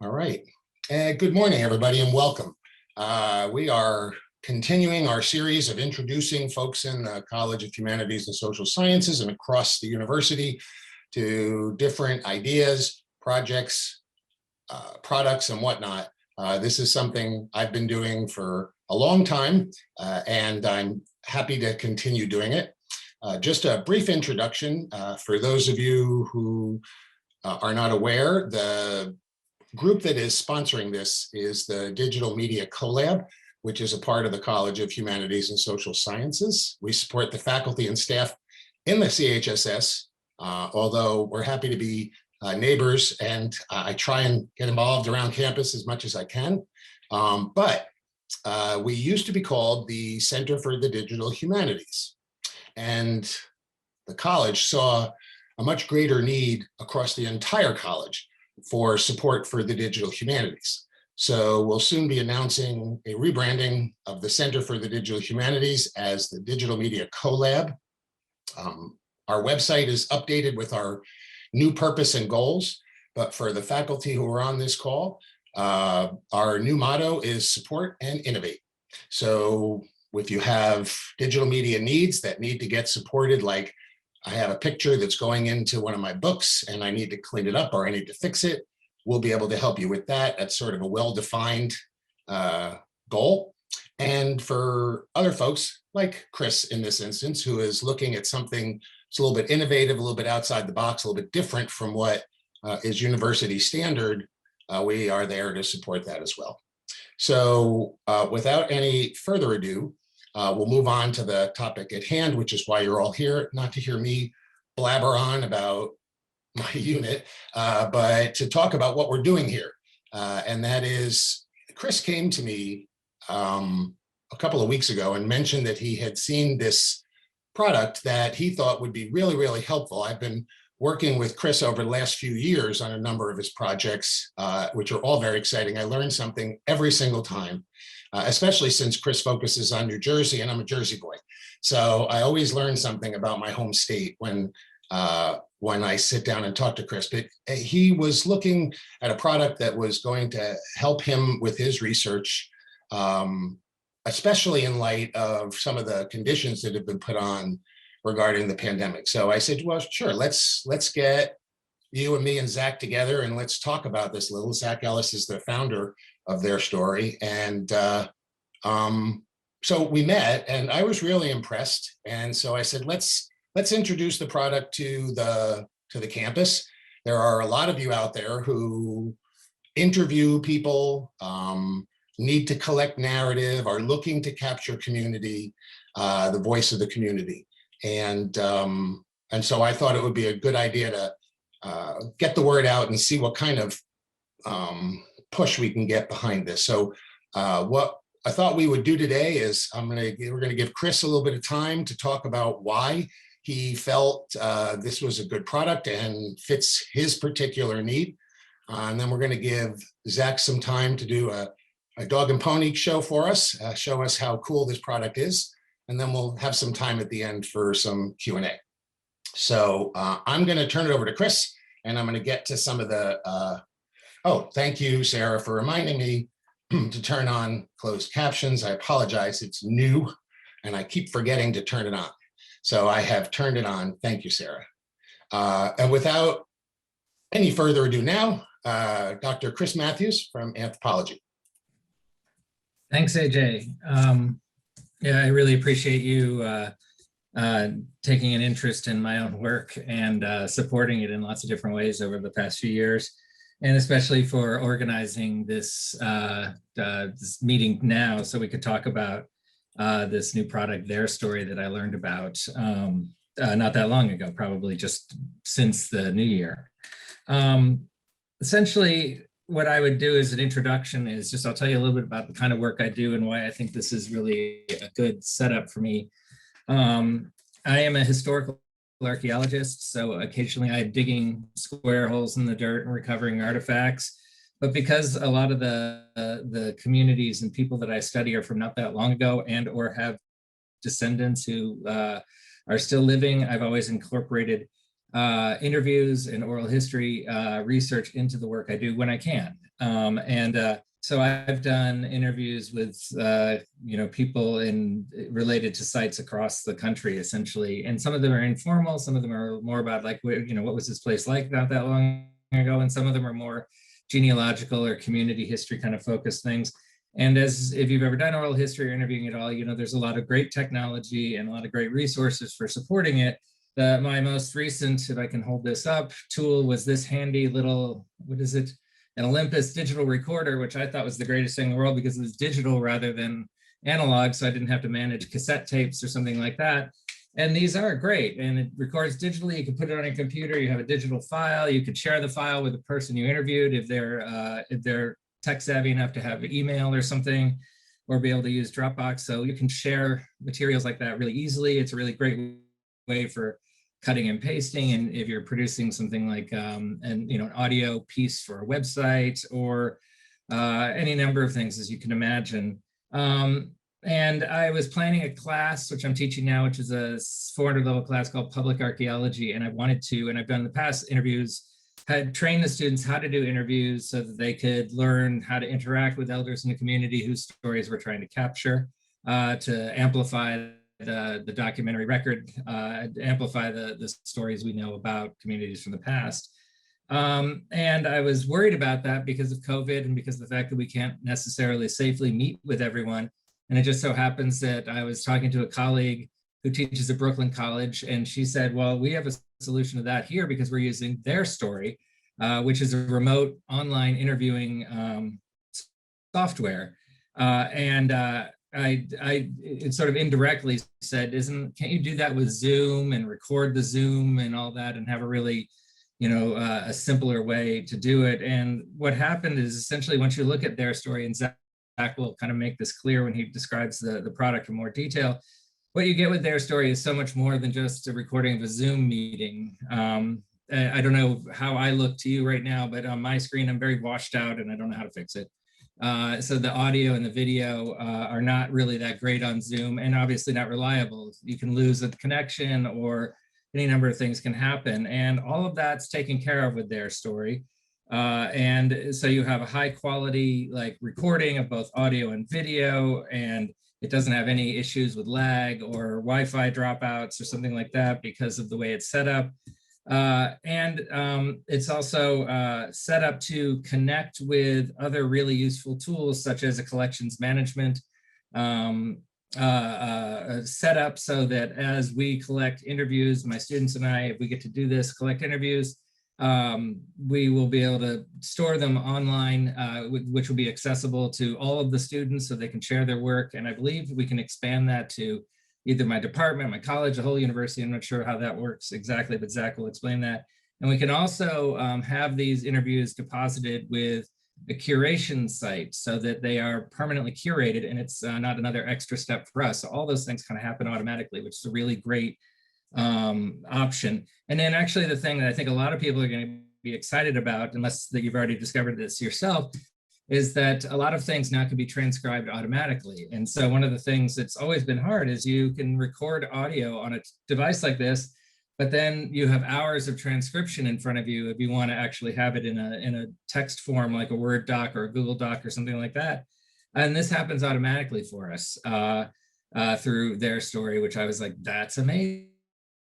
All right. Good morning, everybody, and welcome. We are continuing our series of introducing folks in the College of Humanities and Social Sciences and across the university to different ideas, projects, products, and whatnot. This is something I've been doing for a long time, and I'm happy to continue doing it. Just a brief introduction for those of you who are not aware. The group that is sponsoring this is the Digital Media CoLab, which is a part of the College of Humanities and Social Sciences. We support the faculty and staff in the CHSS, although we're happy to be neighbors, and I try and get involved around campus as much as I can. But we used to be called the Center for the Digital Humanities, and the college saw a much greater need across the entire college for support for the digital humanities. So we'll soon be announcing a rebranding of the Center for the Digital Humanities as the Digital Media CoLab. Our website is updated with our new purpose and goals, but for the faculty who are on this call, our new motto is support and innovate. So if you have digital media needs that need to get supported, like I have a picture that's going into one of my books and I need to clean it up or I need to fix it, we'll be able to help you with that. That's sort of a well-defined goal. And for other folks, like Chris in this instance, who is looking at something that's a little bit innovative, a little bit outside the box, a little bit different from what is university standard, we are there to support that as well. So without any further ado, we'll move on to the topic at hand, which is why you're all here, not to hear me blabber on about my unit, but to talk about what we're doing here. And that is, Chris came to me a couple of weeks ago and mentioned that he had seen this product that he thought would be really, really helpful. I've been working with Chris over the last few years on a number of his projects, which are all very exciting. I learned something every single time. Especially since Chris focuses on New Jersey and I'm a Jersey boy. So I always learn something about my home state when I sit down and talk to Chris. But he was looking at a product that was going to help him with his research, especially in light of some of the conditions that have been put on regarding the pandemic. So I said, well, sure, let's get you and me and Zach together and let's talk about this a little. Zack Ellis is the founder of TheirStory. And so we met and I was really impressed. And so I said, let's introduce the product to the campus. There are a lot of you out there who interview people, need to collect narrative, are looking to capture community, the voice of the community. And so I thought it would be a good idea to get the word out and see what kind of push we can get behind this. So what I thought we would do today is we're going to give Chris a little bit of time to talk about why he felt this was a good product and fits his particular need. And then we're going to give Zach some time to do a dog and pony show for us, show us how cool this product is. And then we'll have some time at the end for some Q&A. So I'm going to turn it over to Chris and I'm going to get to some of the oh, thank you, Sarah, for reminding me to turn on closed captions. I apologize, it's new, and I keep forgetting to turn it on. So I have turned it on. Thank you, Sarah. And without any further ado now, Dr. Chris Matthews from Anthropology. Thanks, AJ. Yeah, I really appreciate you taking an interest in my own work and supporting it in lots of different ways over the past few years. And especially for organizing this, this meeting now so we could talk about this new product, TheirStory, that I learned about not that long ago, probably just since the new year. Essentially, what I would do as an introduction is just, I'll tell you a little bit about the kind of work I do and why I think this is really a good setup for me. I am a historical archaeologist, so occasionally I'm digging square holes in the dirt and recovering artifacts. But because a lot of the communities and people that I study are from not that long ago and or have descendants who are still living, I've always incorporated interviews and oral history research into the work I do when I can. So I've done interviews with people related to sites across the country, essentially, and some of them are informal, some of them are more about like, what was this place like not that long ago, and some of them are more genealogical or community history kind of focused things. And if you've ever done oral history or interviewing at all, there's a lot of great technology and a lot of great resources for supporting it. My most recent, if I can hold this up, tool was this handy little, what is it? An Olympus digital recorder, which I thought was the greatest thing in the world because it was digital rather than analog, so I didn't have to manage cassette tapes or something like that. And these are great, and it records digitally. You can put it on your computer. You have a digital file. You could share the file with the person you interviewed if they're tech savvy enough to have email or something, or be able to use Dropbox. So you can share materials like that really easily. It's a really great way for cutting and pasting, and if you're producing something like an audio piece for a website or any number of things, as you can imagine. And I was planning a class, which I'm teaching now, which is a 400 level class called Public Archaeology, and I wanted to, and I've done the past interviews, had trained the students how to do interviews so that they could learn how to interact with elders in the community whose stories we're trying to capture, to amplify the documentary record, amplify the stories we know about communities from the past. And I was worried about that because of COVID and because of the fact that we can't necessarily safely meet with everyone. And it just so happens that I was talking to a colleague who teaches at Brooklyn College, and she said, well, we have a solution to that here because we're using TheirStory, which is a remote online interviewing software. It sort of indirectly said, can't you do that with Zoom and record the Zoom and all that and have a really, a simpler way to do it? And what happened is essentially once you look at TheirStory, and Zack will kind of make this clear when he describes the product in more detail, what you get with TheirStory is so much more than just a recording of a Zoom meeting. I don't know how I look to you right now, but on my screen, I'm very washed out and I don't know how to fix it. So the audio and the video are not really that great on Zoom, and obviously not reliable. You can lose a connection or any number of things can happen. And all of that's taken care of with TheirStory. And so you have a high quality recording of both audio and video, and it doesn't have any issues with lag or Wi-Fi dropouts or something like that because of the way it's set up. It's also set up to connect with other really useful tools, such as a collections management setup, so that as we collect interviews, my students and I, if we get to do this, collect interviews, we will be able to store them online, which will be accessible to all of the students so they can share their work. And I believe we can expand that to either my department, my college, the whole university. I'm not sure how that works exactly, but Zack will explain that. And we can also have these interviews deposited with a curation site so that they are permanently curated, and it's not another extra step for us. So all those things kind of happen automatically, which is a really great option. And then actually the thing that I think a lot of people are going to be excited about, unless that you've already discovered this yourself, is that a lot of things now can be transcribed automatically. And so one of the things that's always been hard is you can record audio on a device like this, but then you have hours of transcription in front of you if you want to actually have it in a text form, like a Word doc or a Google Doc or something like that. And this happens automatically for us through TheirStory, which I was like, that's amazing,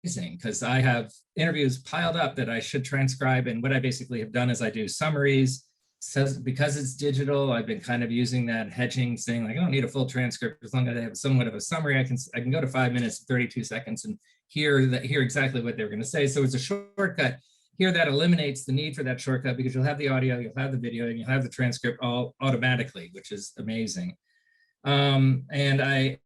because I have interviews piled up that I should transcribe. And what I basically have done is I do summaries. So because it's digital, I've been kind of using that hedging, saying like, I don't need a full transcript as long as I have somewhat of a summary. I can go to 5 minutes, 32 seconds and hear exactly what they're going to say. So it's a shortcut here that eliminates the need for that shortcut, because you'll have the audio, you'll have the video, and you'll have the transcript all automatically, which is amazing. The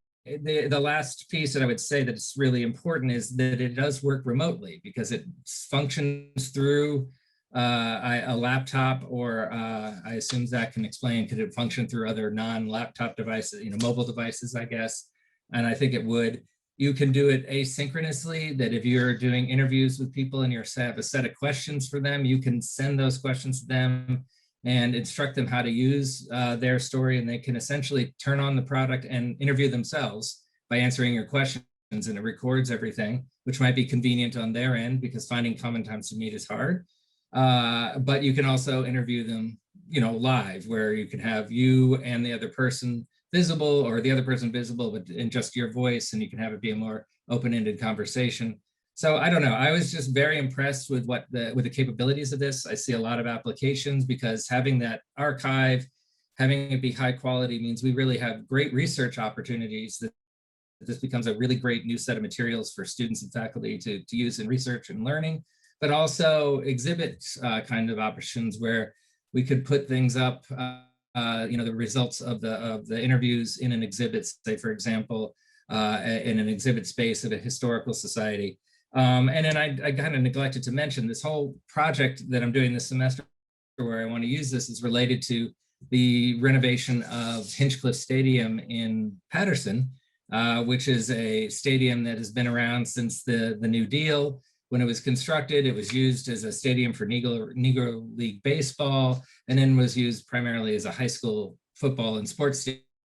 last piece that I would say that's really important is that it does work remotely, because it functions through a laptop, or I assume Zack can explain, could it function through other non-laptop devices, mobile devices, I guess. And I think it would. You can do it asynchronously, that if you're doing interviews with people and you have a set of questions for them, you can send those questions to them and instruct them how to use TheirStory, and they can essentially turn on the product and interview themselves by answering your questions and it records everything, which might be convenient on their end because finding common times to meet is hard. But you can also interview them, live, where you can have you and the other person visible, or the other person visible, but in just your voice, and you can have it be a more open-ended conversation. So I don't know, I was just very impressed with with the capabilities of this. I see a lot of applications because having that archive, having it be high quality means we really have great research opportunities. That this becomes a really great new set of materials for students and faculty to use in research and learning, but also exhibit kind of options where we could put things up, the results of the interviews in an exhibit, say, for example, in an exhibit space of a historical society. And then I kind of neglected to mention this whole project that I'm doing this semester where I want to use this is related to the renovation of Hinchcliffe Stadium in Paterson, which is a stadium that has been around since the New Deal. When it was constructed, it was used as a stadium for Negro League baseball, and then was used primarily as a high school football and sports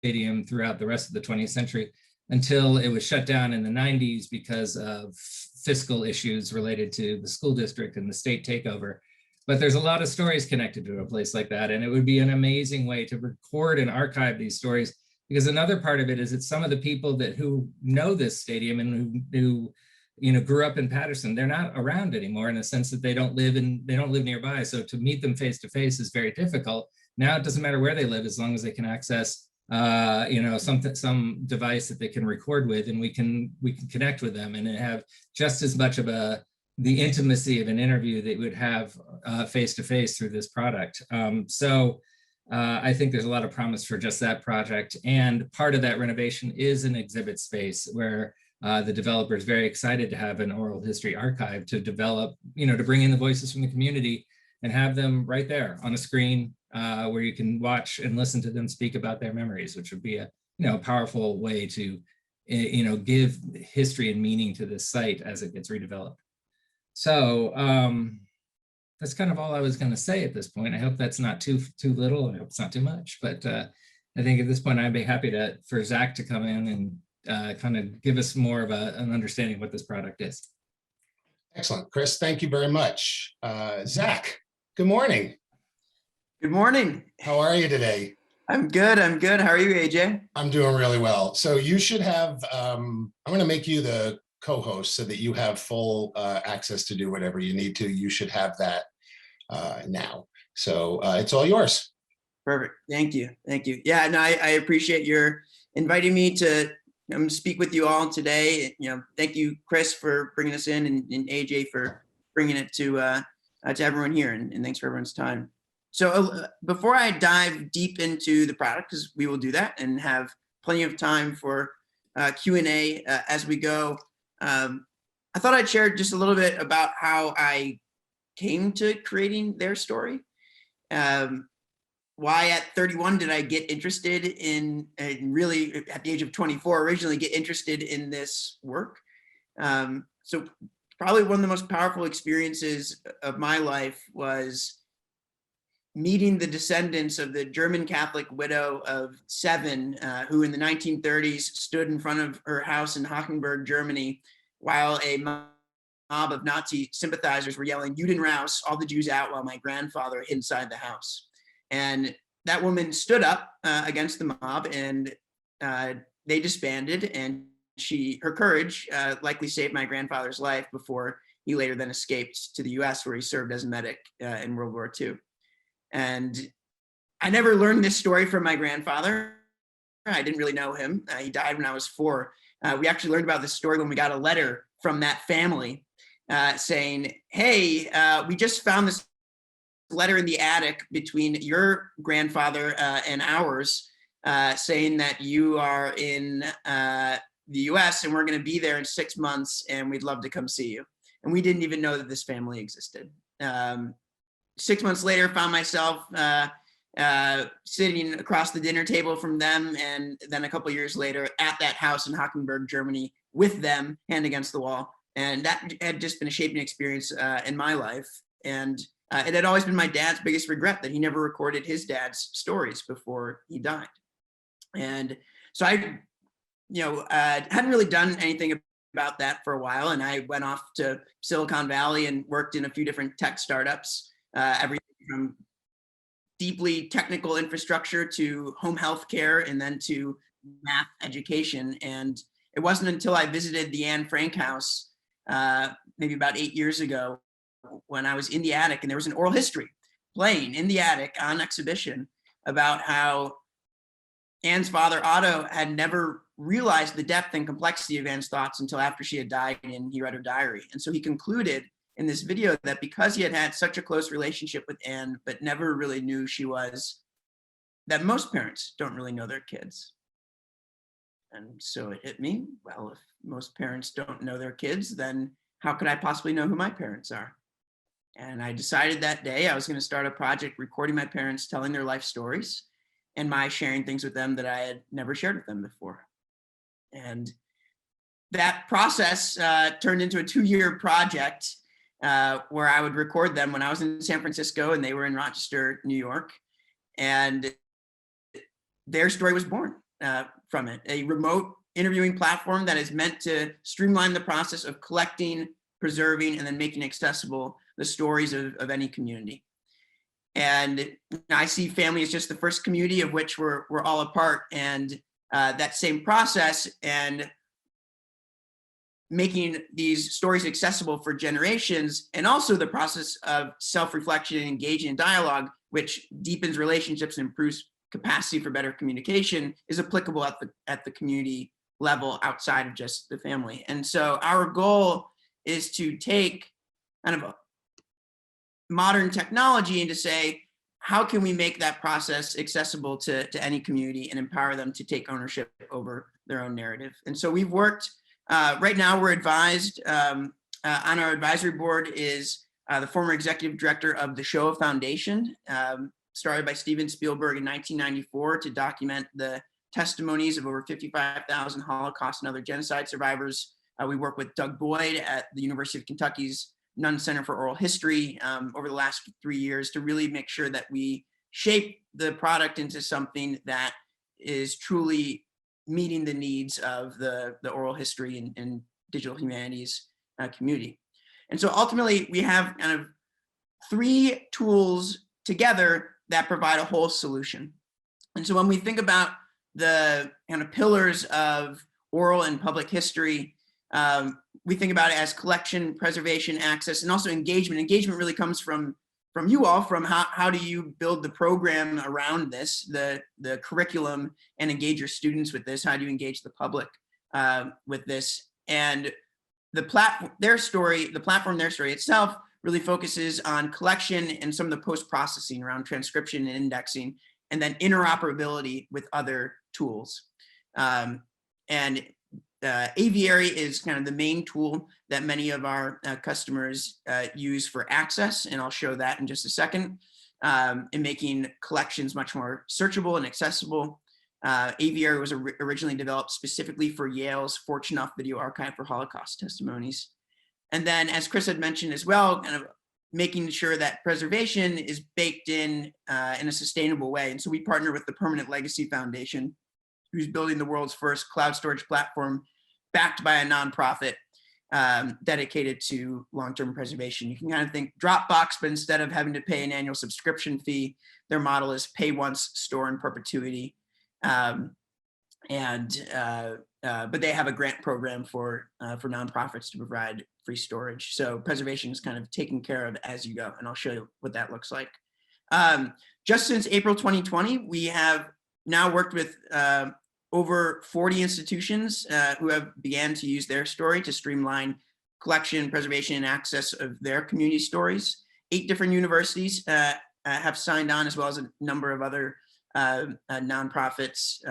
stadium throughout the rest of the 20th century, until it was shut down in the 90s because of fiscal issues related to the school district and the state takeover. But there's a lot of stories connected to a place like that, and it would be an amazing way to record and archive these stories, because another part of it is it's some of the people who know this stadium and who grew up in Paterson. They're not around anymore, in the sense that they don't live nearby. So to meet them face to face is very difficult. Now it doesn't matter where they live, as long as they can access some device that they can record with, and we can connect with them and have just as much of the intimacy of an interview that would have face to face through this product. So I think there's a lot of promise for just that project. And part of that renovation is an exhibit space where the developer is very excited to have an oral history archive to develop, to bring in the voices from the community and have them right there on a screen where you can watch and listen to them speak about their memories, which would be a powerful way to give history and meaning to this site as it gets redeveloped. So that's kind of all I was going to say at this point. I hope that's not too little. I hope it's not too much, but I think at this point I'd be happy for Zack to come in and kind of give us more of an understanding of what this product is. Excellent, Chris. Thank you very much. Zack, good morning. Good morning. How are you today? I'm good. How are you, AJ? I'm doing really well. So you should have, I'm going to make you the co-host so that you have full access to do whatever you need to. You should have that now. So it's all yours. Perfect. Thank you. Yeah, no, I appreciate your inviting me to speak with you all today. Thank you, Chris, for bringing us in, and AJ for bringing it to everyone here, and thanks for everyone's time. So before I dive deep into the product, because we will do that and have plenty of time for Q&A as we go, I thought I'd share just a little bit about how I came to creating TheirStory. Why at 31 did I get interested in, really at the age of 24, originally get interested in this work? So probably one of the most powerful experiences of my life was meeting the descendants of the German Catholic widow of 7, who in the 1930s stood in front of her house in Hockenberg, Germany, while a mob of Nazi sympathizers were yelling, "Juden raus, all the Jews out," while my grandfather hid inside the house. And that woman stood up against the mob, and they disbanded, and her courage likely saved my grandfather's life before he later then escaped to the US, where he served as a medic in World War II. And I never learned this story from my grandfather. I didn't really know him. He died when I was 4. We actually learned about this story when we got a letter from that family saying, "Hey, we just found this letter in the attic between your grandfather and ours, saying that you are in the US and we're going to be there in 6 months and we'd love to come see you." And we didn't even know that this family existed. 6 months later, found myself sitting across the dinner table from them, and then a couple of years later at that house in Hockenberg, Germany, with them, hand against the wall. And that had just been a shaping experience in my life. And it had always been my dad's biggest regret that he never recorded his dad's stories before he died. And so I hadn't really done anything about that for a while, and I went off to Silicon Valley and worked in a few different tech startups, everything from deeply technical infrastructure to home health care and then to math education. And it wasn't until I visited the Anne Frank house maybe about 8 years ago when I was in the attic and there was an oral history playing in the attic on exhibition about how Anne's father, Otto, had never realized the depth and complexity of Anne's thoughts until after she had died and he read her diary. And so he concluded in this video that because he had had such a close relationship with Anne, but never really knew who she was, that most parents don't really know their kids. And so it hit me, well, if most parents don't know their kids, then how could I possibly know who my parents are? And I decided that day I was going to start a project recording my parents telling their life stories and my sharing things with them that I had never shared with them before. And that process turned into a 2-year project where I would record them when I was in San Francisco and they were in Rochester, New York. And TheirStory was born from it, a remote interviewing platform that is meant to streamline the process of collecting, preserving, and then making accessible the stories of any community. And I see family as just the first community of which we're all a part. And that same process and making these stories accessible for generations, and also the process of self-reflection and engaging in dialogue, which deepens relationships and improves capacity for better communication, is applicable at the community level outside of just the family. And so our goal is to take kind of a modern technology and to say, how can we make that process accessible to any community and empower them to take ownership over their own narrative? And so we've worked, right now we're advised, on our advisory board is the former executive director of the Shoah Foundation, started by Steven Spielberg in 1994 to document the testimonies of over 55,000 Holocaust and other genocide survivors. We work with Doug Boyd at the University of Kentucky's Nunn Center for Oral History over the last 3 years to really make sure that we shape the product into something that is truly meeting the needs of the oral history and digital humanities community. And so ultimately we have kind of 3 tools together that provide a whole solution. And so when we think about the kind of pillars of oral and public history, we think about it as collection, preservation, access, and also engagement. Engagement really comes from you all, from how do you build the program around this, the curriculum, and engage your students with this? How do you engage the public with this? And the platform TheirStory itself really focuses on collection and some of the post-processing around transcription and indexing, and then interoperability with other tools. And Aviary is kind of the main tool that many of our customers use for access, and I'll show that in just a second, in making collections much more searchable and accessible. Aviary was originally developed specifically for Yale's Fortune Video Archive for Holocaust testimonies. And then, as Chris had mentioned as well, kind of making sure that preservation is baked in a sustainable way. And so we partner with the Permanent Legacy Foundation, who's building the world's first cloud storage platform backed by a nonprofit dedicated to long-term preservation. You can kind of think Dropbox, but instead of having to pay an annual subscription fee, their model is pay once, store in perpetuity. But they have a grant program for nonprofits to provide free storage. So preservation is kind of taken care of as you go, and I'll show you what that looks like. Just since April 2020, we have now worked with over 40 institutions who have began to use TheirStory to streamline collection, preservation, and access of their community stories. 8 different universities have signed on, as well as a number of other nonprofits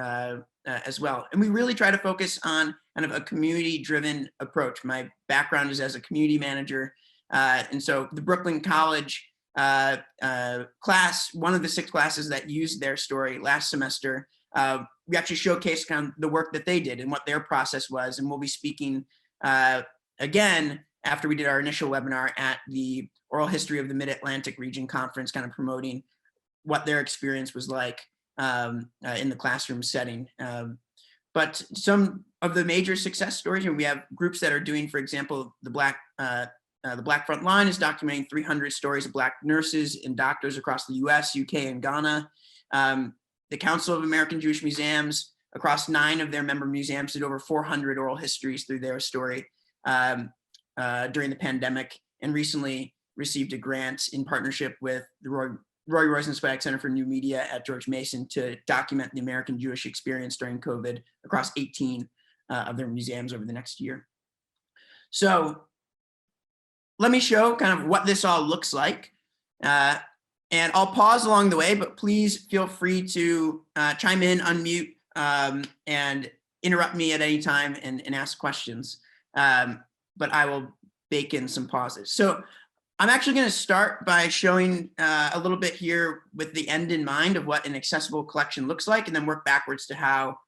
as well. And we really try to focus on kind of a community-driven approach. My background is as a community manager. And so the Brooklyn College class, one of the 6 classes that used TheirStory last semester, we actually showcased kind of the work that they did and what their process was. And we'll be speaking again after we did our initial webinar at the Oral History of the Mid-Atlantic Region Conference, kind of promoting what their experience was like in the classroom setting. But some of the major success stories, and we have groups that are doing, for example, the Black Front Line is documenting 300 stories of Black nurses and doctors across the US, UK, and Ghana. The Council of American Jewish Museums, across 9 of their member museums, did over 400 oral histories through TheirStory during the pandemic, and recently received a grant in partnership with the Roy Rosenzweig Center for New Media at George Mason to document the American Jewish experience during COVID across 18 of their museums over the next year. So let me show kind of what this all looks like. And I'll pause along the way, but please feel free to chime in, unmute, and interrupt me at any time and ask questions. But I will bake in some pauses. So I'm actually going to start by showing a little bit here with the end in mind of what an accessible collection looks like, and then work backwards to how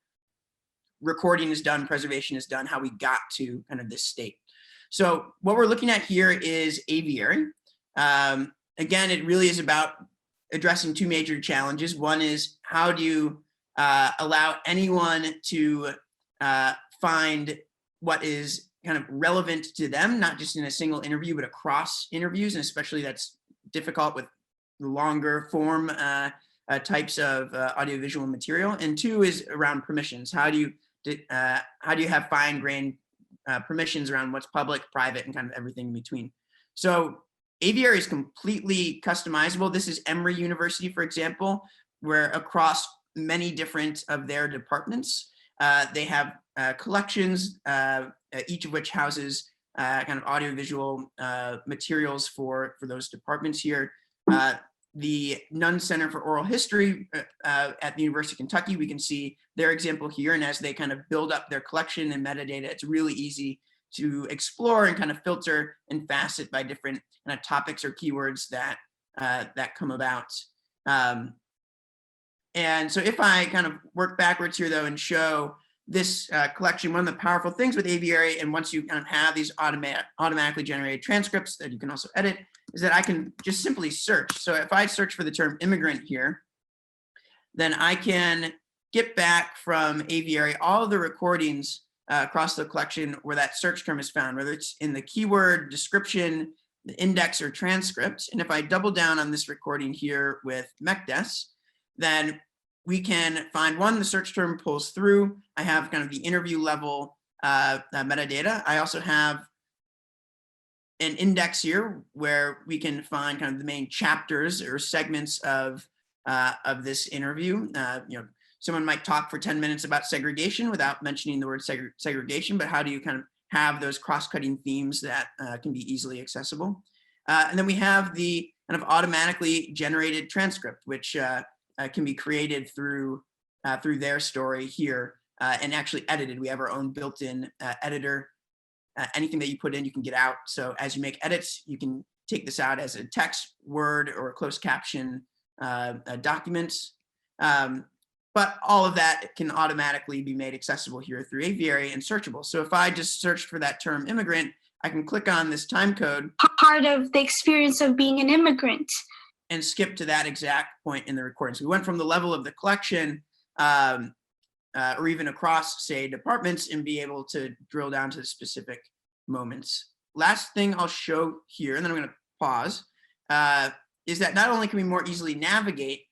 recording is done, preservation is done, how we got to kind of this state. So what we're looking at here is Aviary. Again, it really is about addressing 2 major challenges. One is, how do you allow anyone to find what is kind of relevant to them, not just in a single interview, but across interviews, and especially that's difficult with the longer form types of audiovisual material. And 2 is around permissions. How do you have fine-grained permissions around what's public, private, and kind of everything in between? So Aviary is completely customizable. This is Emory University, for example, where across many different of their departments, they have collections, each of which houses kind of audiovisual materials for those departments here. The Nunn Center for Oral History at the University of Kentucky, we can see their example here. And as they kind of build up their collection and metadata, it's really easy to explore and kind of filter and facet by different kind of topics or keywords that that come about. And so if I kind of work backwards here though and show this collection, one of the powerful things with Aviary, and once you kind of have these automatically generated transcripts that you can also edit, is that I can just simply search. So if I search for the term immigrant here, then I can get back from Aviary all of the recordings across the collection where that search term is found, whether it's in the keyword, description, the index, or transcript. And if I double down on this recording here with Mekdes, then we can find one, the search term pulls through. I have kind of the interview level metadata. I also have an index here where we can find kind of the main chapters or segments of this interview. You know, someone might talk for 10 minutes about segregation without mentioning the word segregation, but how do you kind of have those cross-cutting themes that can be easily accessible? And then we have the kind of automatically generated transcript, which can be created through TheirStory here and actually edited. We have our own built-in editor. Anything that you put in, you can get out. So as you make edits, you can take this out as a text, word, or a closed caption document. But all of that can automatically be made accessible here through Aviary and searchable. So if I just searched for that term immigrant, I can click on this time code. Part of the experience of being an immigrant. And skip to that exact point in the recording. So we went from the level of the collection or even across, say, departments, and be able to drill down to specific moments. Last thing I'll show here, and then I'm going to pause, is that not only can we more easily navigate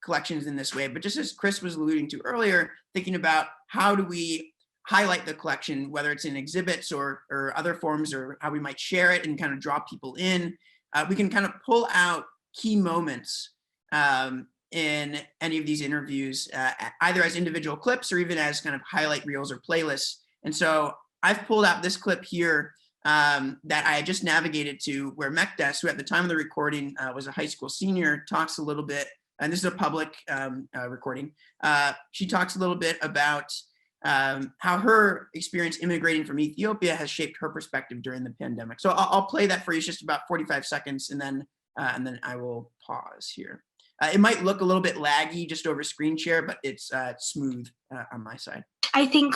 collections in this way, but just as Chris was alluding to earlier, thinking about how do we highlight the collection, whether it's in exhibits or other forms, or how we might share it and kind of draw people in. We can kind of pull out key moments in any of these interviews, either as individual clips or even as kind of highlight reels or playlists. And so I've pulled out this clip here that I had just navigated to, where Mekdes, who at the time of the recording was a high school senior, talks a little bit, and this is a public recording. She talks a little bit about how her experience immigrating from Ethiopia has shaped her perspective during the pandemic. So I'll play that for you. It's just about 45 seconds, and then I will pause here. It might look a little bit laggy just over screen share, but it's smooth on my side. I think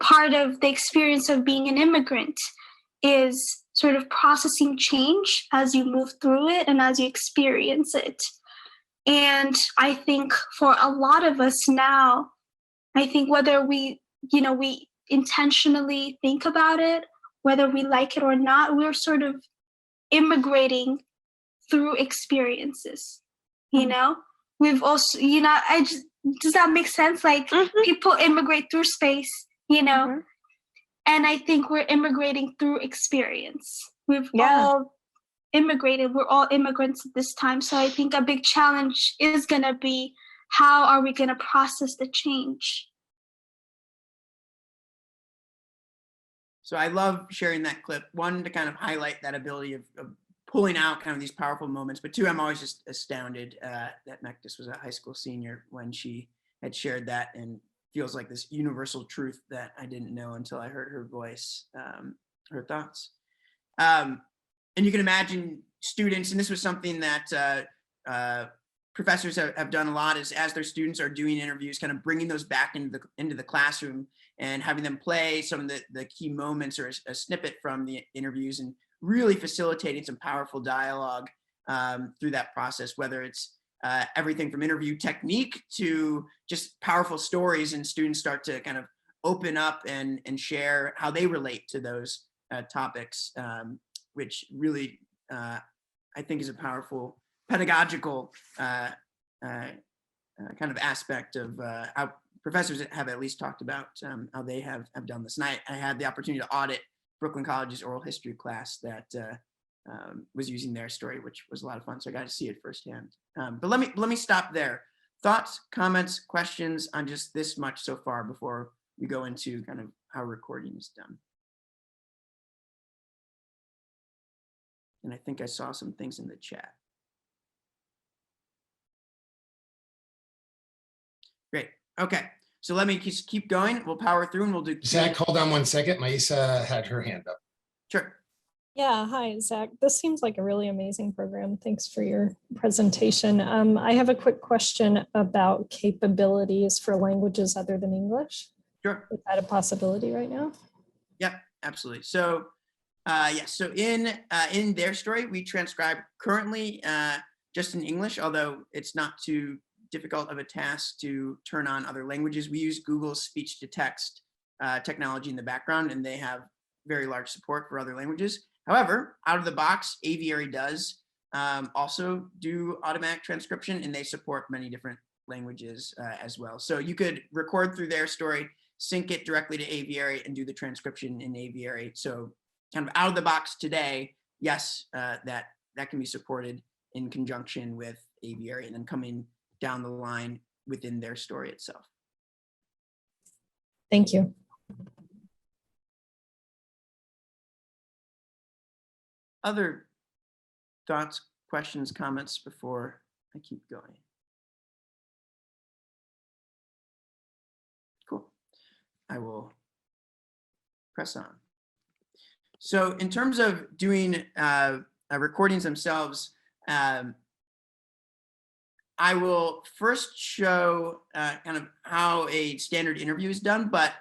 part of the experience of being an immigrant is sort of processing change as you move through it and as you experience it. And I think for a lot of us now, I think whether we we intentionally think about it, whether we like it or not. We're sort of immigrating through experiences, we've also, does that make sense? Like people immigrate through space, and I think we're immigrating through experience. We've all immigrated. We're all immigrants at this time. So I think a big challenge is going to be, how are we going to process the change? So I love sharing that clip. One, to kind of highlight that ability of pulling out kind of these powerful moments, but two, I'm always just astounded that Mektis was a high school senior when she had shared that, and feels like this universal truth that I didn't know until I heard her voice, her thoughts. And you can imagine students, and this was something that professors have done a lot, is as their students are doing interviews, kind of bringing those back into the classroom and having them play some of the key moments or a snippet from the interviews, and really facilitating some powerful dialogue through that process, whether it's everything from interview technique to just powerful stories, and students start to kind of open up and share how they relate to those topics, which really I think is a powerful pedagogical kind of aspect of how professors have at least talked about how they have done this. And I had the opportunity to audit Brooklyn College's oral history class that was using TheirStory, which was a lot of fun. So I got to see it firsthand. But let me stop there. Thoughts, comments, questions on just this much so far before we go into kind of how recording is done. And I think I saw some things in the chat. Great. Okay. So let me just keep going. We'll power through and we'll do. Zach, hold on one second. Maisa had her hand up. Sure. Yeah, hi, Zach. This seems like a really amazing program. Thanks for your presentation. I have a quick question about capabilities for languages other than English. Sure. Is that a possibility right now? Yep, absolutely. So yeah, so in TheirStory, we transcribe currently just in English, although it's not too difficult of a task to turn on other languages. We use Google's speech to text technology in the background, and they have very large support for other languages. However, out of the box, Aviary does also do automatic transcription, and they support many different languages as well. So you could record through TheirStory, sync it directly to Aviary, and do the transcription in Aviary. So kind of out of the box today, yes, that can be supported in conjunction with Aviary, and then coming down the line within TheirStory itself. Thank you. Other thoughts, questions, comments before I keep going? Cool. I will press on. So in terms of doing recordings themselves, I will first show kind of how a standard interview is done, but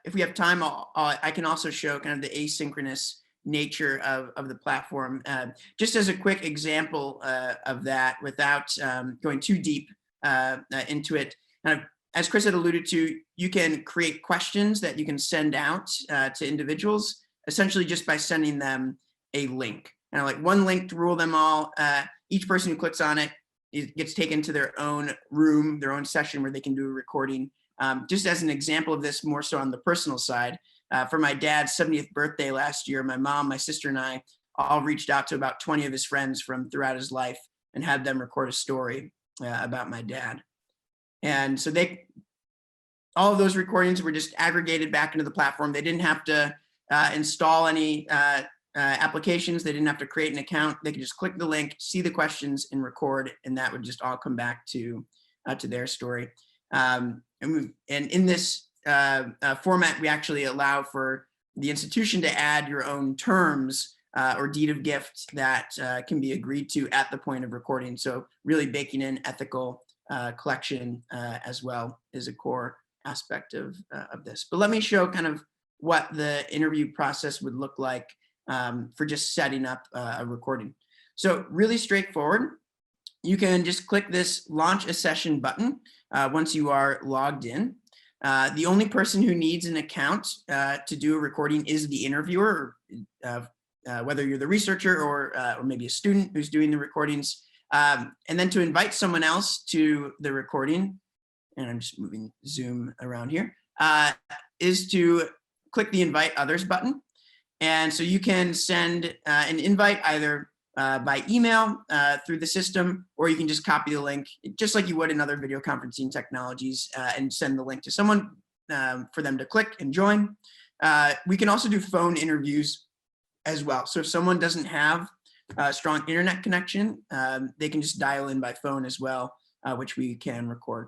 if we have time, I can also show kind of the asynchronous nature of the platform. Just as a quick example of that, without going too deep into it, kind of, as Chris had alluded to, you can create questions that you can send out to individuals, essentially just by sending them a link. And like one link to rule them all. Each person who clicks on it gets taken to their own room, their own session where they can do a recording. Just as an example of this, more so on the personal side, for my dad's 70th birthday last year, my mom, my sister, and I all reached out to about 20 of his friends from throughout his life and had them record a story about my dad. And so all of those recordings were just aggregated back into the platform. They didn't have to install any applications. They didn't have to create an account. They could just click the link, see the questions, and record, and that would just all come back to TheirStory. And in this format, we actually allow for the institution to add your own terms or deed of gift that can be agreed to at the point of recording. So really baking in ethical collection as well is a core aspect of this. But let me show kind of what the interview process would look like for just setting up a recording. So really straightforward. You can just click this launch a session button once you are logged in. The only person who needs an account to do a recording is the interviewer, whether you're the researcher or maybe a student who's doing the recordings. And then to invite someone else to the recording, and I'm just moving Zoom around here, is to click the invite others button. And so you can send an invite either by email through the system, or you can just copy the link, just like you would in other video conferencing technologies, and send the link to someone for them to click and join. We can also do phone interviews as well. So if someone doesn't have a strong internet connection, they can just dial in by phone as well, which we can record.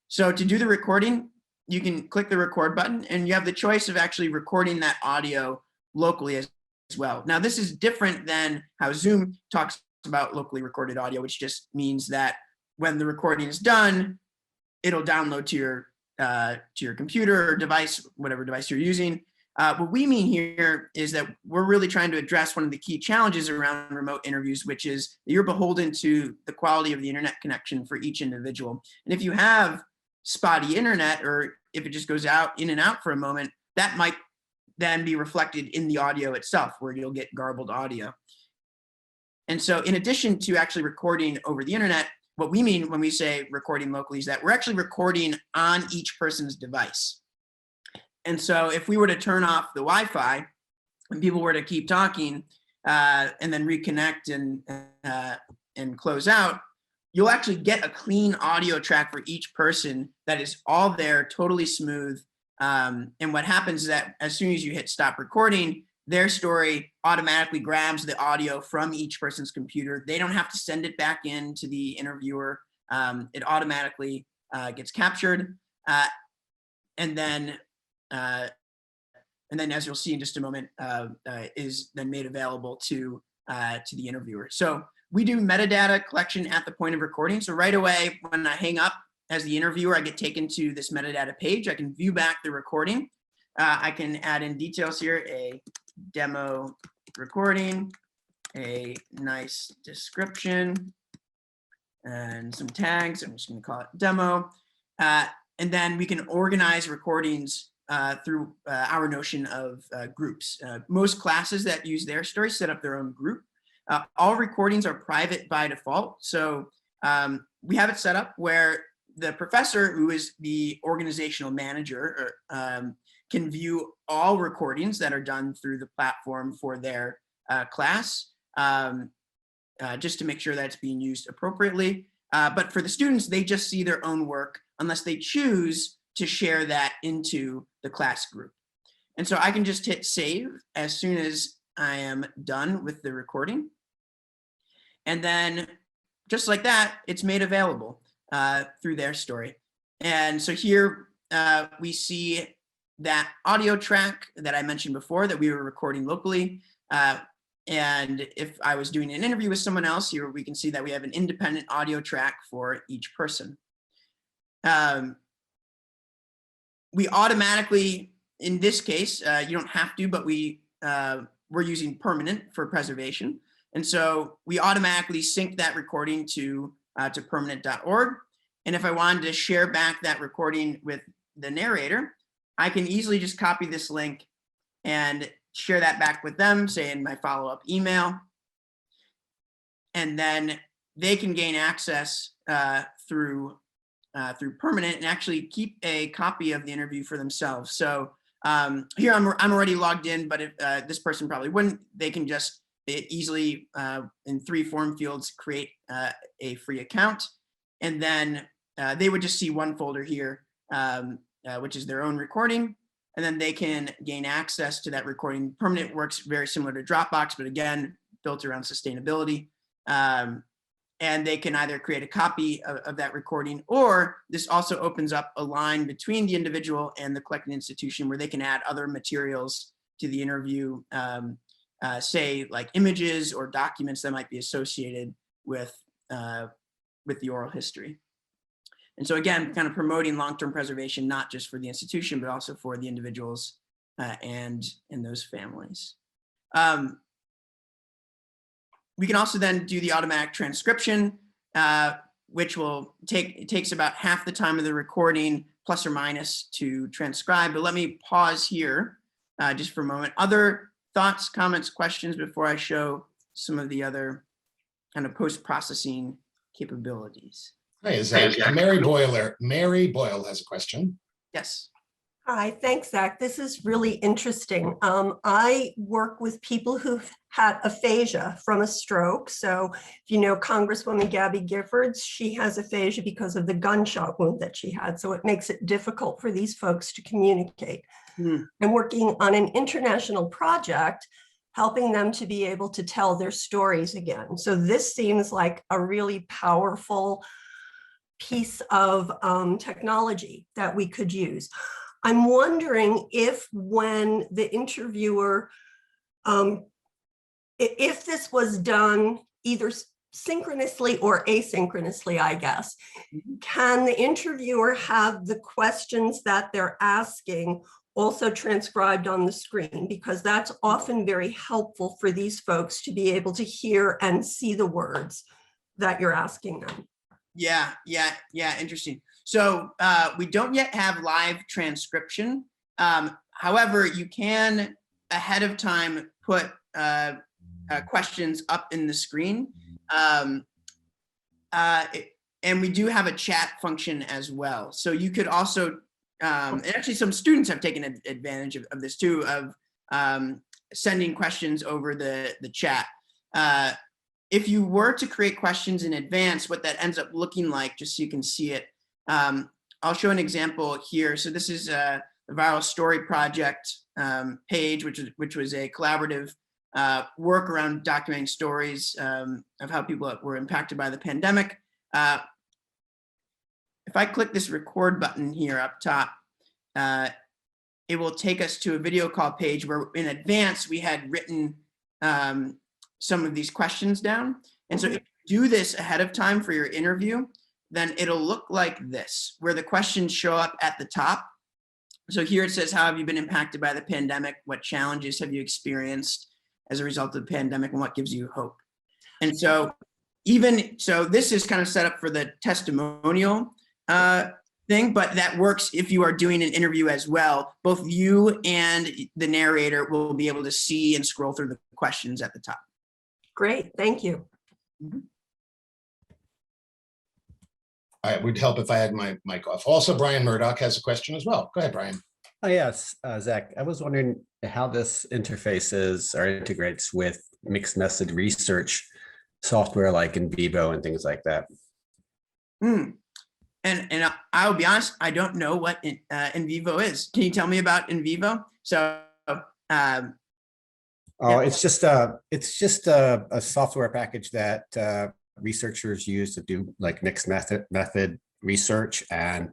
So to do the recording, you can click the record button, and you have the choice of actually recording that audio locally as well. Now, this is different than how Zoom talks about locally recorded audio, which just means that when the recording is done, it'll download to your computer or device, whatever device you're using. What we mean here is that we're really trying to address one of the key challenges around remote interviews, which is that you're beholden to the quality of the internet connection for each individual. And if you have spotty internet, or if it just goes out in and out for a moment, that might then be reflected in the audio itself, where you'll get garbled audio. And so in addition to actually recording over the internet, what we mean when we say recording locally is that we're actually recording on each person's device. And so if we were to turn off the Wi-Fi and people were to keep talking and then reconnect and close out, you'll actually get a clean audio track for each person that is all there, totally smooth. And what happens is that as soon as you hit stop recording, TheirStory automatically grabs the audio from each person's computer. They don't have to send it back in to the interviewer. It automatically gets captured. And then as you'll see in just a moment, is then made available to the interviewer. So we do metadata collection at the point of recording. So right away, when I hang up as the interviewer, I get taken to this metadata page. I can view back the recording. I can add in details here, a demo recording, a nice description, and some tags. I'm just going to call it demo. And then we can organize recordings through our notion of groups. Most classes that use TheirStory set up their own group. All recordings are private by default. So we have it set up where the professor, who is the organizational manager, can view all recordings that are done through the platform for their class, just to make sure that it's being used appropriately. But for the students, they just see their own work unless they choose to share that into the class group. And so I can just hit save as soon as I am done with the recording. And then just like that, it's made available through TheirStory. And so here we see that audio track that I mentioned before that we were recording locally. And if I was doing an interview with someone else, here we can see that we have an independent audio track for each person. We automatically, in this case, you don't have to, but we're using permanent for preservation. And so we automatically sync that recording to permanent.org. And if I wanted to share back that recording with the narrator, I can easily just copy this link and share that back with them, say in my follow-up email. And then they can gain access through permanent and actually keep a copy of the interview for themselves. So here I'm already logged in, but if this person probably wouldn't, they can just easily in 3 form fields create a free account, and then they would just see one folder here, which is their own recording, and then they can gain access to that recording. Permanent works very similar to Dropbox, but again, built around sustainability. And they can either create a copy of that recording, or this also opens up a line between the individual and the collecting institution where they can add other materials to the interview, say like images or documents that might be associated with the oral history. And so again, kind of promoting long-term preservation, not just for the institution, but also for the individuals and those families. We can also then do the automatic transcription. which will it takes about half the time of the recording, plus or minus, to transcribe. But let me pause here just for a moment. Other thoughts, comments, questions before I show some of the other kind of post-processing capabilities? Hi, is that Mary Boyle? Mary Boyle has a question. Yes. Hi, thanks, Zach. This is really interesting. I work with people who've had aphasia from a stroke. So if you know Congresswoman Gabby Giffords, she has aphasia because of the gunshot wound that she had. So it makes it difficult for these folks to communicate. I'm working on an international project, helping them to be able to tell their stories again. So this seems like a really powerful piece of technology that we could use. I'm wondering if when the interviewer, if this was done either synchronously or asynchronously, I guess, can the interviewer have the questions that they're asking also transcribed on the screen? Because that's often very helpful for these folks to be able to hear and see the words that you're asking them. Yeah, interesting. So we don't yet have live transcription. However, you can ahead of time put questions up in the screen. And we do have a chat function as well. So you could also, and actually some students have taken advantage of this too, of sending questions over the chat. If you were to create questions in advance, what that ends up looking like, just so you can see it, I'll show an example here. So this is the Viral Story Project page, which was a collaborative work around documenting stories of how people were impacted by the pandemic. If I click this record button here up top, it will take us to a video call page where in advance we had written some of these questions down. And so if you do this ahead of time for your interview, then it'll look like this, where the questions show up at the top. So here it says, how have you been impacted by the pandemic? What challenges have you experienced as a result of the pandemic, and what gives you hope? And so this is kind of set up for the testimonial thing, but that works if you are doing an interview as well. Both you and the narrator will be able to see and scroll through the questions at the top. Great, thank you. It would help if I had my mic off. Also, Brian Murdoch has a question as well. Go ahead, Brian. Oh, yes, Zach, I was wondering how this interfaces or integrates with mixed method research software like in vivo and things like that. And I'll be honest, I don't know what in vivo is. Can you tell me about in vivo? So, it's just a software package that researchers use to do like mixed method research, and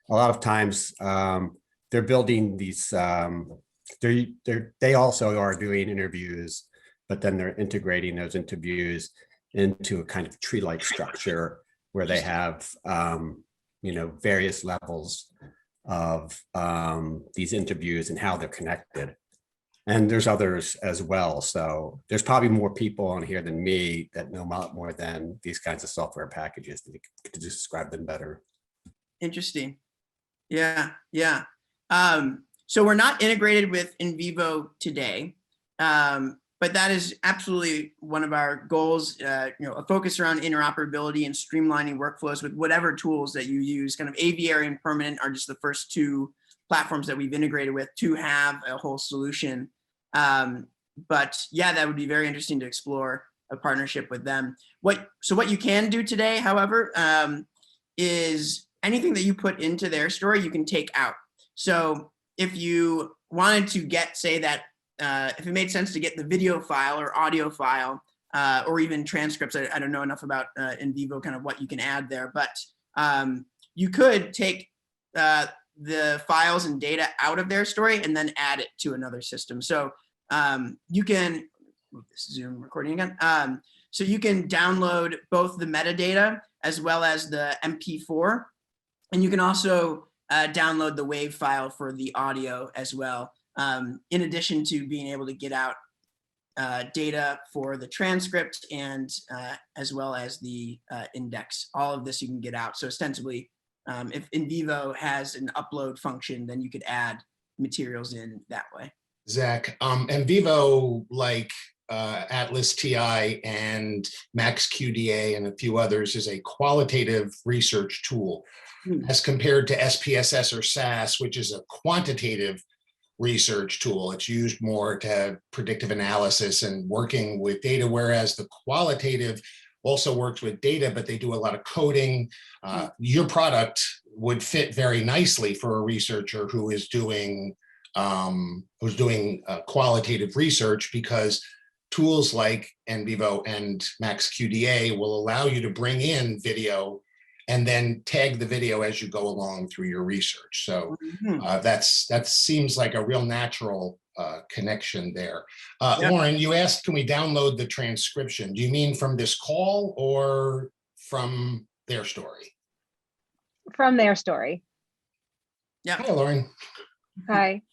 a lot of times they're building these. They also are doing interviews, but then they're integrating those interviews into a kind of tree-like structure where they have various levels of these interviews and how they're connected. And there's others as well. So there's probably more people on here than me that know a lot more than these kinds of software packages to describe them better. Interesting. Yeah. So we're not integrated with in vivo today, but that is absolutely one of our goals. A focus around interoperability and streamlining workflows with whatever tools that you use. Kind of Aviary and Permanent are just the first two platforms that we've integrated with to have a whole solution. But yeah, that would be very interesting to explore a partnership with them. So what you can do today, however, is anything that you put into TheirStory, you can take out. So if you wanted to get, say that, if it made sense to get the video file or audio file, or even transcripts, I don't know enough about in vivo kind of what you can add there, but you could take the files and data out of TheirStory and then add it to another system. So you can, this is Zoom recording again. So you can download both the metadata as well as the MP4, and you can also download the WAV file for the audio as well, in addition to being able to get out data for the transcript and as well as the index. All of this you can get out. So ostensibly, if in vivo has an upload function, then you could add materials in that way. Zach, and vivo, like Atlas TI and MaxQDA and a few others, is a qualitative research tool as compared to SPSS or SAS, which is a quantitative research tool. It's used more to have predictive analysis and working with data, whereas the qualitative also works with data, but they do a lot of coding. Your product would fit very nicely for a researcher who is doing qualitative research, because tools like NVivo and MaxQDA will allow you to bring in video and then tag the video as you go along through your research. So that seems like a real natural connection there. Lauren, you asked, can we download the transcription? Do you mean from this call or from TheirStory? From TheirStory. Yeah. Hi, Lauren. Hi.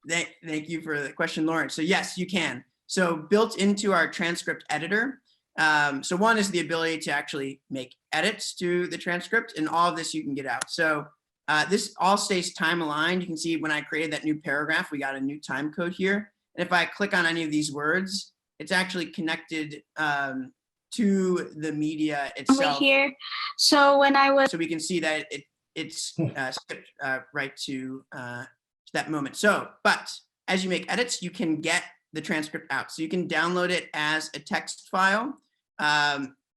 Thank you for the question, Lauren. So yes, you can. So built into our transcript editor, so one is the ability to actually make edits to the transcript, and all of this you can get out. So this all stays time aligned. You can see when I created that new paragraph, we got a new time code here. And if I click on any of these words, it's actually connected to the media itself. Over here. So when I was, so we can see that it's skipped right to that moment. So, but as you make edits, you can get the transcript out. So you can download it as a text file,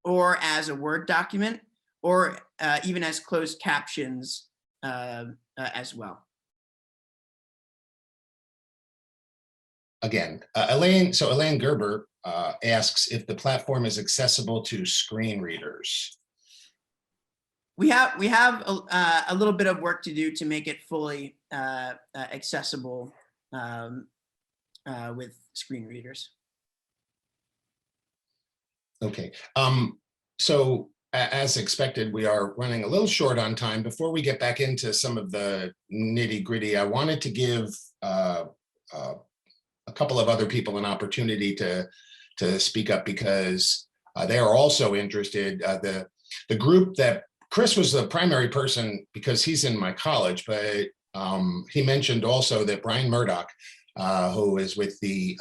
or as a Word document, or even as closed captions as well. Again, Elaine Gerber asks if the platform is accessible to screen readers. We have a little bit of work to do to make it fully accessible with screen readers. Okay, so as expected, we are running a little short on time. Before we get back into some of the nitty gritty, I wanted to give a couple of other people an opportunity to speak up, because they are also interested. The group that Chris was the primary person because he's in my college, but he mentioned also that Brian Murdoch, who is with the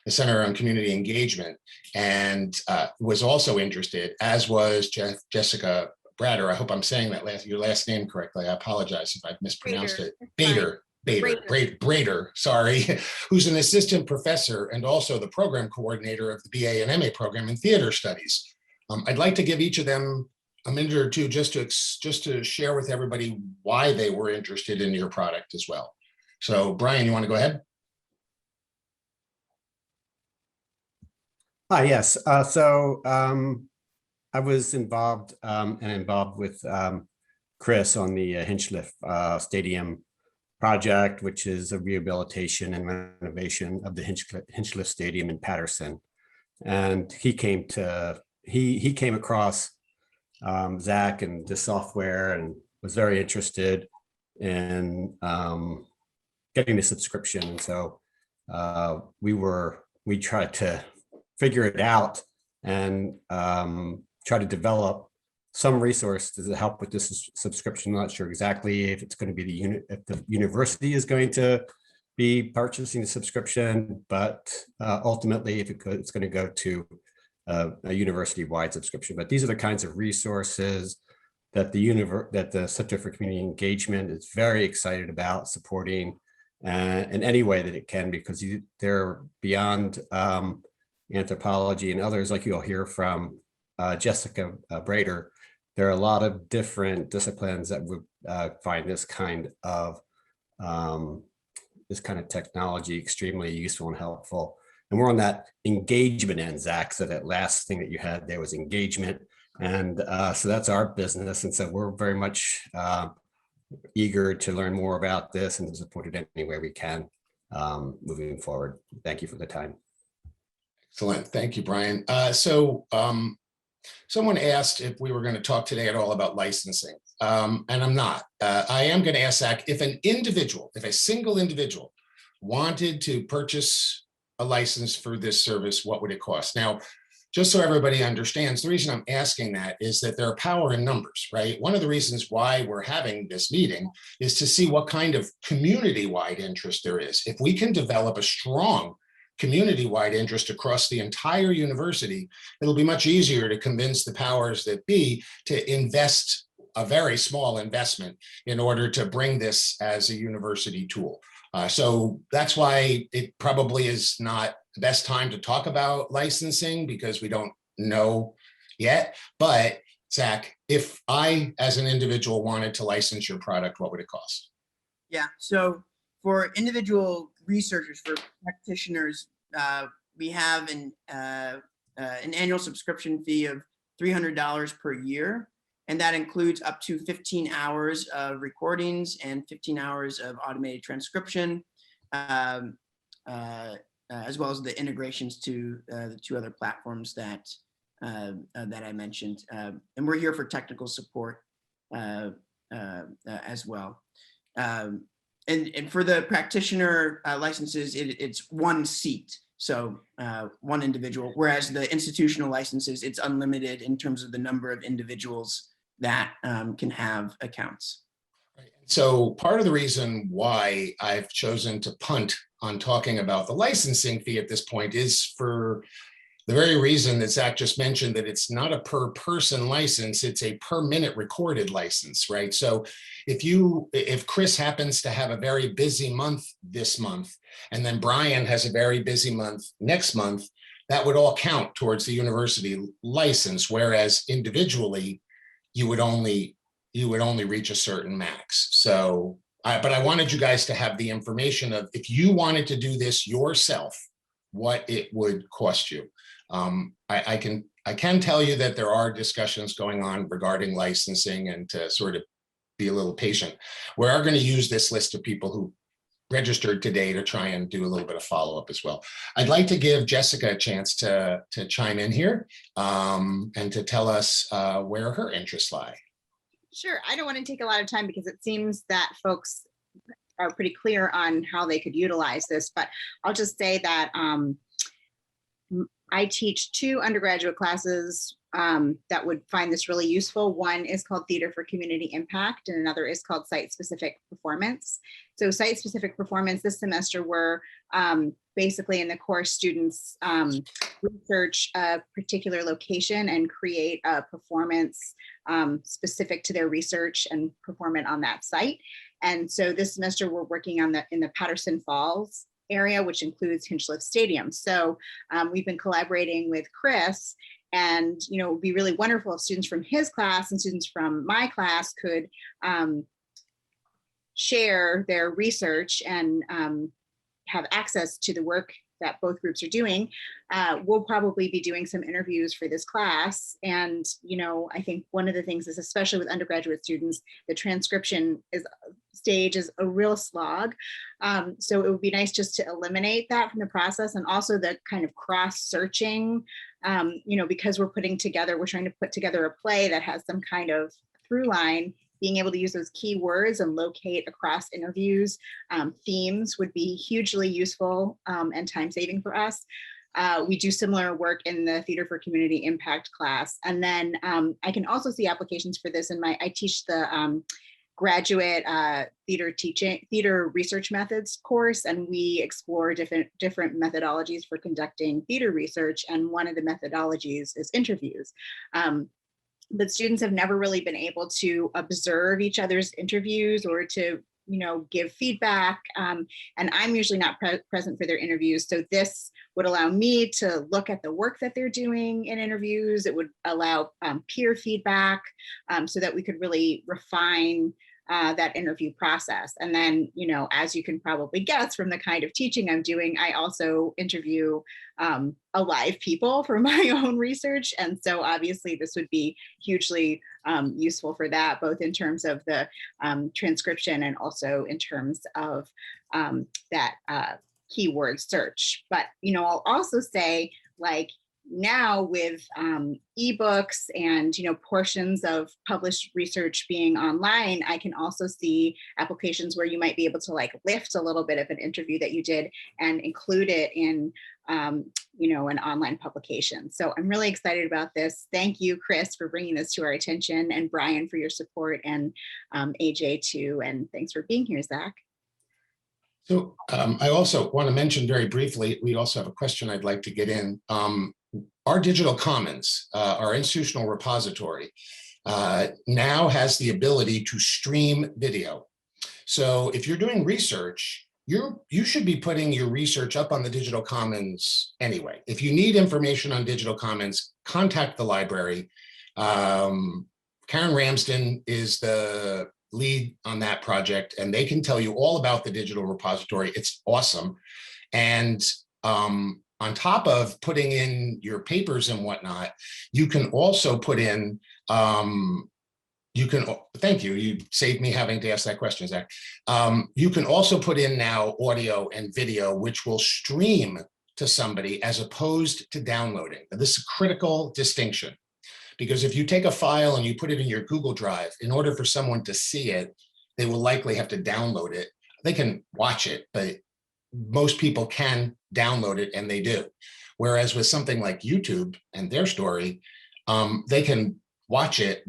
Center on Community Engagement, and was also interested, as was Jessica Brader. I hope I'm saying that your last name correctly. I apologize if I've mispronounced it. Brader, sorry, who's an assistant professor and also the program coordinator of the BA and MA program in theater studies. I'd like to give each of them a minute or two just to share with everybody why they were interested in your product as well. So Brian, you want to go ahead? Yes. So I was involved with Chris on the Hinchliffe Stadium project, which is a rehabilitation and renovation of the Hinchliffe Stadium in Patterson. And he came across Zack and the software and was very interested in getting the subscription. And so we tried to figure it out and try to develop some resources to help with this subscription. I'm not sure exactly if it's going to be if the university is going to be purchasing the subscription, but ultimately if it's going to go to a university-wide subscription. But these are the kinds of resources that the Center for Community Engagement is very excited about supporting in any way that it can, because they're beyond anthropology and others, like you'll hear from Jessica Brader. There are a lot of different disciplines that would find this kind of technology extremely useful and helpful. And we're on that engagement end, Zach. So that last thing that you had there was engagement. And so that's our business. And so we're very much eager to learn more about this and to support it any way we can moving forward. Thank you for the time. Excellent. Thank you, Brian. Someone asked if we were going to talk today at all about licensing, and I'm not. I am going to ask Zack, if a single individual wanted to purchase a license for this service, what would it cost? Now, just so everybody understands, the reason I'm asking that is that there are power in numbers, right? One of the reasons why we're having this meeting is to see what kind of community-wide interest there is. If we can develop a strong community-wide interest across the entire university, it'll be much easier to convince the powers that be to invest a very small investment in order to bring this as a university tool. So that's why it probably is not the best time to talk about licensing, because we don't know yet. But Zach, if I, as an individual, wanted to license your product, what would it cost? Yeah, so for individual researchers, for practitioners, we have an annual subscription fee of $300 per year. And that includes up to 15 hours of recordings and 15 hours of automated transcription, as well as the integrations to the 2 other platforms that I mentioned. And we're here for technical support as well. And for the practitioner licenses, it's 1 seat. So 1 individual, whereas the institutional licenses, it's unlimited in terms of the number of individuals that can have accounts. So part of the reason why I've chosen to punt on talking about the licensing fee at this point is for the very reason that Zach just mentioned, that it's not a per person license, it's a per minute recorded license, right? So if Chris happens to have a very busy month this month, and then Brian has a very busy month next month, that would all count towards the university license, whereas individually, you would only reach a certain max. So, but I wanted you guys to have the information of, if you wanted to do this yourself, what it would cost you. I can tell you that there are discussions going on regarding licensing, and to sort of be a little patient, we are going to use this list of people who registered today to try and do a little bit of follow-up as well. I'd like to give Jessica a chance to chime in here and to tell us where her interests lie. Sure. I don't want to take a lot of time because it seems that folks are pretty clear on how they could utilize this, but I'll just say that I teach 2 undergraduate classes that would find this really useful. One is called Theater for Community Impact, and another is called Site-Specific Performance. So Site-Specific Performance this semester, we're basically in the course, students research a particular location and create a performance specific to their research and perform it on that site. And so this semester we're working on in the Patterson Falls area, which includes Hinchliffe Stadium. So we've been collaborating with Chris, and it would be really wonderful if students from his class and students from my class could share their research and have access to the work that both groups are doing. We'll probably be doing some interviews for this class. And, I think one of the things is, especially with undergraduate students, the transcription stage is a real slog. So it would be nice just to eliminate that from the process, and also the kind of cross-searching, because we're trying to put together a play that has some kind of through line. Being able to use those keywords and locate across interviews, themes would be hugely useful and time saving for us. We do similar work in the Theater for Community Impact class. And then I can also see applications for this I teach the graduate theater research methods course, and we explore different methodologies for conducting theater research. And one of the methodologies is interviews. But students have never really been able to observe each other's interviews or to, give feedback. And I'm usually not present for their interviews. So this would allow me to look at the work that they're doing in interviews. It would allow peer feedback so that we could really refine that interview process. And then, as you can probably guess from the kind of teaching I'm doing, I also interview alive people for my own research. And so obviously this would be hugely useful for that, both in terms of the transcription and also in terms of that keyword search. But, I'll also say, now with ebooks and portions of published research being online, I can also see applications where you might be able to like lift a little bit of an interview that you did and include it in an online publication. So I'm really excited about this. Thank you, Chris, for bringing this to our attention, and Brian for your support, and AJ too. And thanks for being here, Zach. So I also want to mention very briefly, we also have a question I'd like to get in. Our digital commons, our institutional repository, now has the ability to stream video. So if you're doing research, you should be putting your research up on the digital commons anyway. If you need information on digital commons, contact the library. Karen Ramsden is the lead on that project, and they can tell you all about the digital repository. It's awesome. And on top of putting in your papers and whatnot, you can also put in, thank you, you saved me having to ask that question, Zach. You can also put in now audio and video, which will stream to somebody as opposed to downloading. And this is a critical distinction, because if you take a file and you put it in your Google Drive, in order for someone to see it, they will likely have to download it. They can watch it, but most people can download it, and they do. Whereas with something like YouTube and TheirStory, they can watch it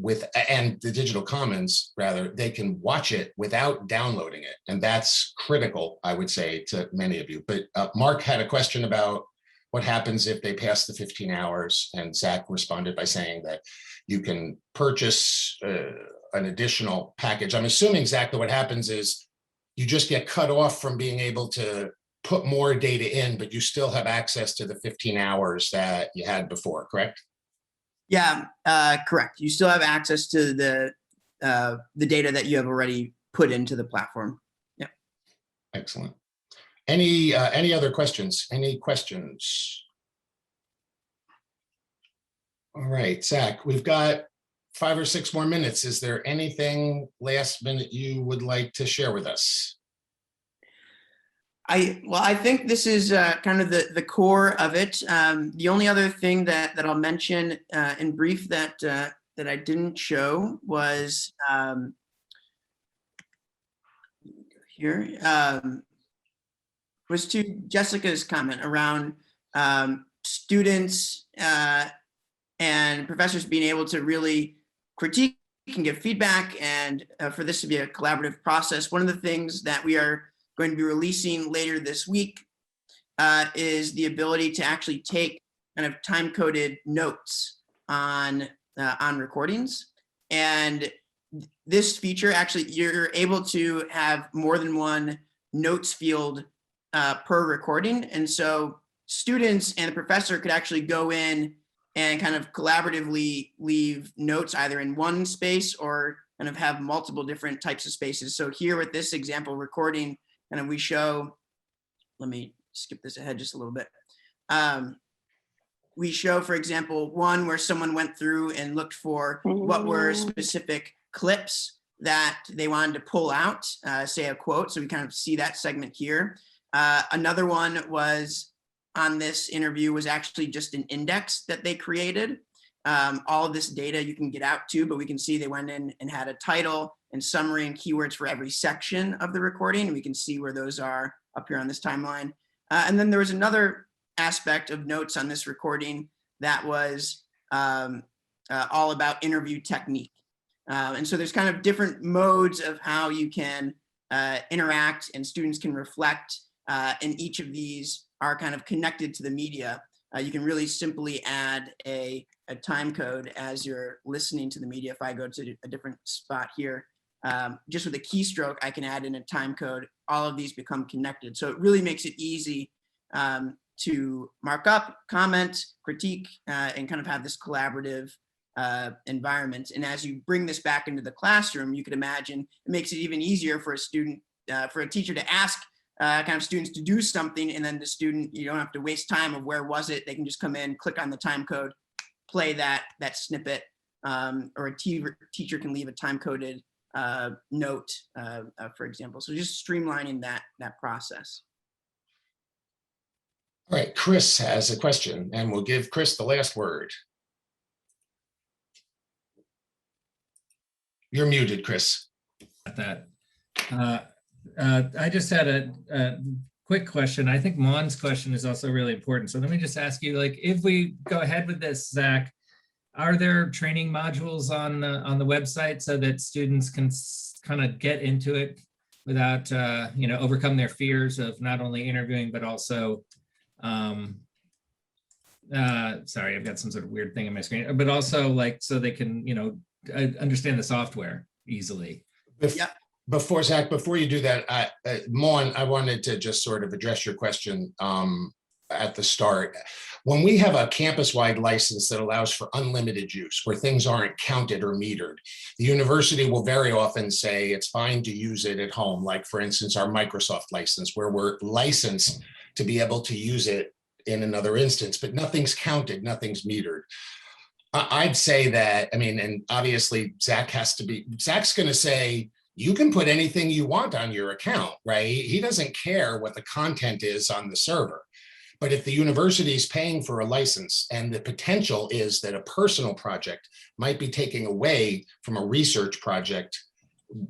and the digital commons rather, they can watch it without downloading it. And that's critical, I would say, to many of you. But Mark had a question about what happens if they pass the 15 hours, and Zach responded by saying that you can purchase an additional package. I'm assuming, Zach, that what happens is you just get cut off from being able to put more data in, but you still have access to the 15 hours that you had before, correct? Yeah, correct. You still have access to the data that you have already put into the platform. Yeah. Excellent. Any other questions? Any questions? All right, Zach, we've got 5 or 6 more minutes. Is there anything last minute you would like to share with us? I think this is kind of the core of it. The only other thing that I'll mention in brief that I didn't show was was to Jessica's comment around students and professors being able to really critique and give feedback, and for this to be a collaborative process. One of the things that we are going to be releasing later this week is the ability to actually take kind of time-coded notes on recordings. And this feature, actually, you're able to have more than one notes field per recording. And so students and the professor could actually go in and kind of collaboratively leave notes either in one space or kind of have multiple different types of spaces. So here with this example recording, and we show, let me skip this ahead just a little bit. We show, for example, one where someone went through and looked for what were specific clips that they wanted to pull out, say a quote. So we kind of see that segment here. Another one was on this interview was actually just an index that they created. All of this data you can get out to, but we can see they went in and had a title and summary and keywords for every section of the recording. And we can see where those are up here on this timeline. And then there was another aspect of notes on this recording that was all about interview technique. And so there's kind of different modes of how you can interact and students can reflect, and each of these are kind of connected to the media. You can really simply add a time code as you're listening to the media. If I go to a different spot here, just with a keystroke, I can add in a time code. All of these become connected. So it really makes it easy to mark up, comment, critique, and kind of have this collaborative environment. And as you bring this back into the classroom, you could imagine it makes it even easier for a student, for a teacher to ask kind of students to do something, and then the student, you don't have to waste time of where was it. They can just come in, click on the time code, play that snippet, or a teacher can leave a time-coded note, for example. So just streamlining that process. All right, Chris has a question, and we'll give Chris the last word. You're muted, Chris. That. I just had a quick question. I think Mon's question is also really important. So let me just ask you, like, if we go ahead with this, Zach, are there training modules on the website so that students can kind of get into it without, overcome their fears of not only interviewing, but also, sorry, I've got some sort of weird thing on my screen, but also like, so they can, understand the software easily. Before Zach, before you do that, Mon, I wanted to just sort of address your question at the start. When we have a campus-wide license that allows for unlimited use, where things aren't counted or metered, the university will very often say it's fine to use it at home. Like, for instance, our Microsoft license, where we're licensed to be able to use it in another instance, but nothing's counted, nothing's metered. I'd say that, I mean, and obviously Zach's going to say, you can put anything you want on your account, right? He doesn't care what the content is on the server. But if the university is paying for a license and the potential is that a personal project might be taking away from a research project,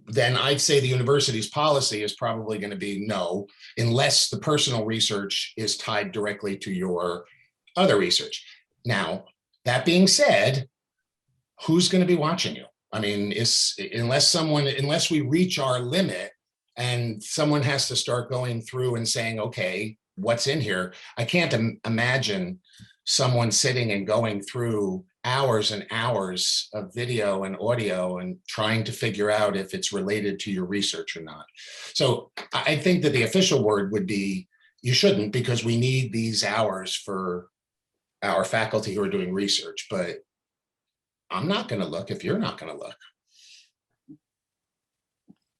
then I'd say the university's policy is probably going to be no, unless the personal research is tied directly to your other research. Now, that being said, who's going to be watching you? I mean, unless we reach our limit and someone has to start going through and saying, okay, what's in here? I can't imagine someone sitting and going through hours and hours of video and audio and trying to figure out if it's related to your research or not. So I think that the official word would be, you shouldn't, because we need these hours for our faculty who are doing research, but I'm not going to look if you're not going to look.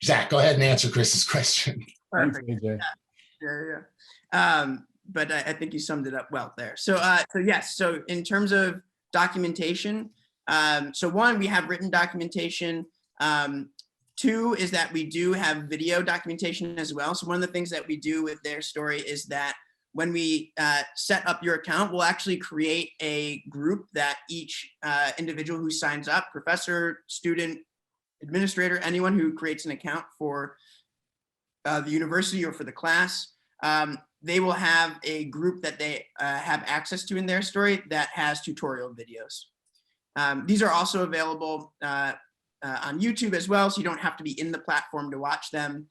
Zach, go ahead and answer Chris's question. Perfect. But I think you summed it up well there. So yes, so in terms of documentation, so one, we have written documentation. Two is that we do have video documentation as well. So one of the things that we do with TheirStory is that when we set up your account, we'll actually create a group that each individual who signs up, professor, student, administrator, anyone who creates an account for the university or for the class, they will have a group that they have access to in TheirStory that has tutorial videos. These are also available on YouTube as well, so you don't have to be in the platform to watch them.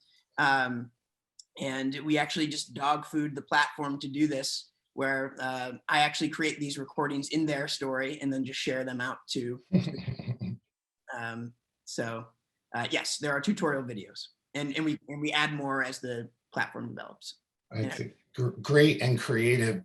And we actually just dog food the platform to do this, where I actually create these recordings in TheirStory and then just share them out to. Yes, there are tutorial videos, and we add more as the platform develops. I think great and creative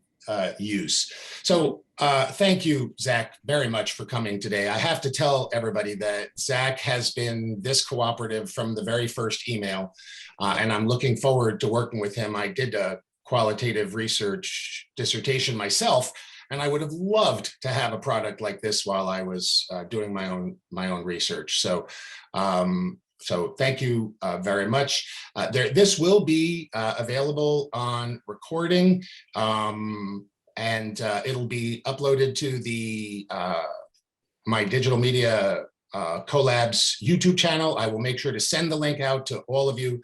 use. So thank you, Zach, very much for coming today. I have to tell everybody that Zach has been this cooperative from the very first email, and I'm looking forward to working with him. I did a qualitative research dissertation myself, and I would have loved to have a product like this while I was doing my own research. So so thank you very much. This will be available on recording, and it'll be uploaded to the my digital media CoLab's YouTube channel. I will make sure to send the link out to all of you.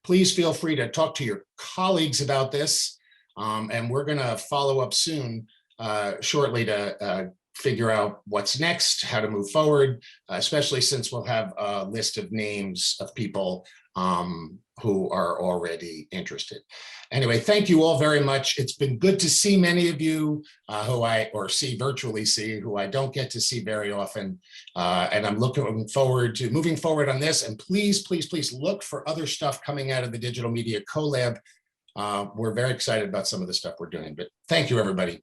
Please feel free to talk to your colleagues about this, and we're going to follow up soon, shortly, to figure out what's next, how to move forward, especially since we'll have a list of names of people who are already interested. Anyway, thank you all very much. It's been good to see many of you virtually see, who I don't get to see very often. And I'm looking forward to moving forward on this. And please, please, please look for other stuff coming out of the Digital Media CoLab. We're very excited about some of the stuff we're doing, but thank you, everybody.